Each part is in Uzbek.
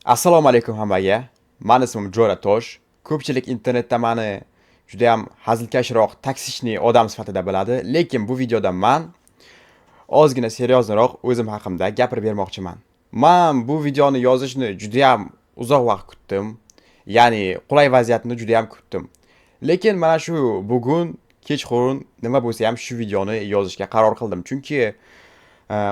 Assalomu alaykum hammaga. Men ismim Jo'ra Tosh. Ko'pchilik internetda meni juda ham hazilkashroq, taksishni odam sifatida biladi, lekin bu videoda men ozgina seriozroq o'zim haqimda gapirib bermoqchiman. Men bu videoni yozishni juda ham uzoq vaqt kutdim. Ya'ni qulay vaziyatni juda ham kutdim. Lekin mana shu bugun kechqurun nima bo'lsa ham shu videoni yozishga qaror qildim. Chunki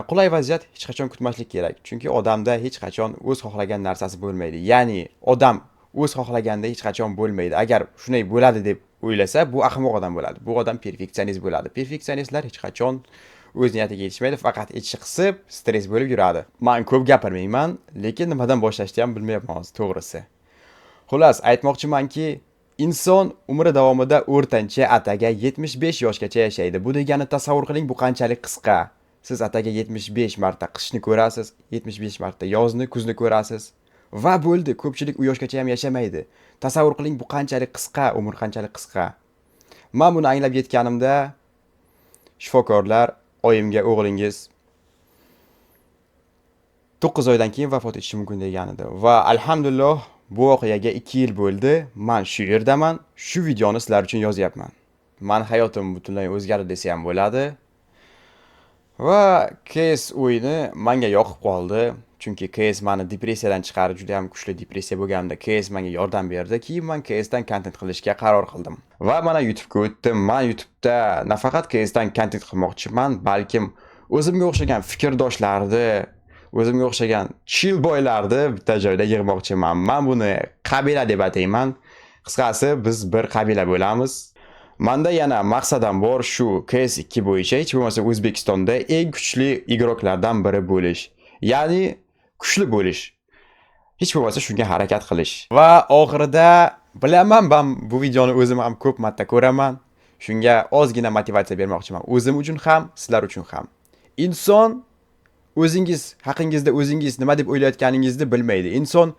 qulay vaziyat hech qachon kutmaslik kerak. Chunki odamda hech qachon o'z xohlagan narsasi bo'lmaydi. Ya'ni odam o'z xohlaganda hech qachon bo'lmaydi. Agar shunday bo'ladi deb o'ylasa, bu ahmoq odam bo'ladi. Bu odam perfeksionist bo'ladi. Perfeksionistlar hech qachon o'z niyatiga yetishmaydi, faqat ichi qisib, stress bo'lib yuradi. Men ko'p gapirmayman, lekin nimadan boshlashni ham bilmayapman hozir, to'g'risi. Xullas, aytmoqchimanki, inson umri davomida o'rtancha ataga 75 yoshgacha yashaydi. Bu degani tasavvur qiling, bu qanchalik qisqa. Siz ataga 75 marta qishni ko'rasiz, 75 marta yozni, kuzni ko'rasiz va bo'ldi. Ko'pchilik u yoshgacha ham yashamaydi. Tasavvur qiling, bu qanchalik qisqa, umr qanchalik qisqa. Men buni anglab yetganimda shifokorlar oyimga o'g'lingiz 9 oydan keyin vafot etishi mumkin degan edi. Va alhamdulillah bu voqeaga 2 yil bo'ldi. Men shu yerdaman, shu videoni sizlar uchun yozyapman. Men hayotim butunlay o'zgardi desa ham bo'ladi. Va KS o'yini menga yoqib qoldi. Chunki KS meni depressiyadan chiqarib, juda ham kuchli depressiya bo'lganimda KS menga yordam berdi. Keyin men KS dan kontent qilishga qaror qildim. Va mana YouTube'ga o'tdim. Men YouTube'da nafaqat KS dan kontent qilmoqchiman, balkim o'zimga o'xshagan fikrdoshlarni, o'zimga o'xshagan chill boylarni bitta joyda yig'moqchiman. Men buni qabila deb atayman. Qisqasi, biz bir qabila bo'lamiz. Menda yana maqsadim bor, shu CS2 bo'yicha hech bo'lmasa O'zbekistonda eng kuchli igroklardan biri bo'lish. Ya'ni kuchli bo'lish. Hech bo'lmasa shunga harakat qilish. Va oxirida bilaman, men bu videoni o'zim ham ko'p marta ko'raman. Shunga ozgina motivatsiya bermoqchiman. O'zim uchun ham, sizlar uchun ham. Inson o'zingiz haqingizda o'zingiz nima deb o'ylayotganingizni bilmaydi. Inson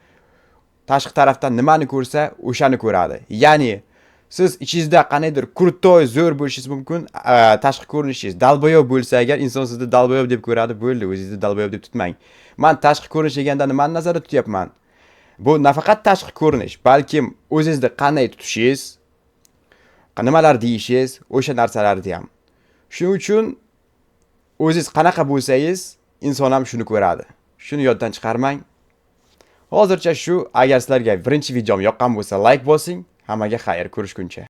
tashqi tarafdan nimani ko'rsa, o'shani ko'radi. Ya'ni siz ichingizda qanaydir kurtoy, zo'r bo'lishingiz mumkin, tashqi ko'rinishingiz dalboyob bo'lsa agar, inson sizni dalboyob deb ko'radi, bo'ldi, o'zingizni dalboyob deb tutmang. Men tashqi ko'rinish deganda nimani nazarda tutyapman? Bu nafaqat tashqi ko'rinish, balkim o'zingizni qanday tutishingiz, nimalar deyishingiz, o'sha narsalarni ham. Shuning uchun o'zingiz qanaqa bo'lsangiz, inson ham shuni ko'radi. Shuni yoddan chiqarmang. Hozircha shu, agar sizlarga birinchi videom yoqqan bo'lsa, like bosing. Hammaga xayr, ko'rishguncha.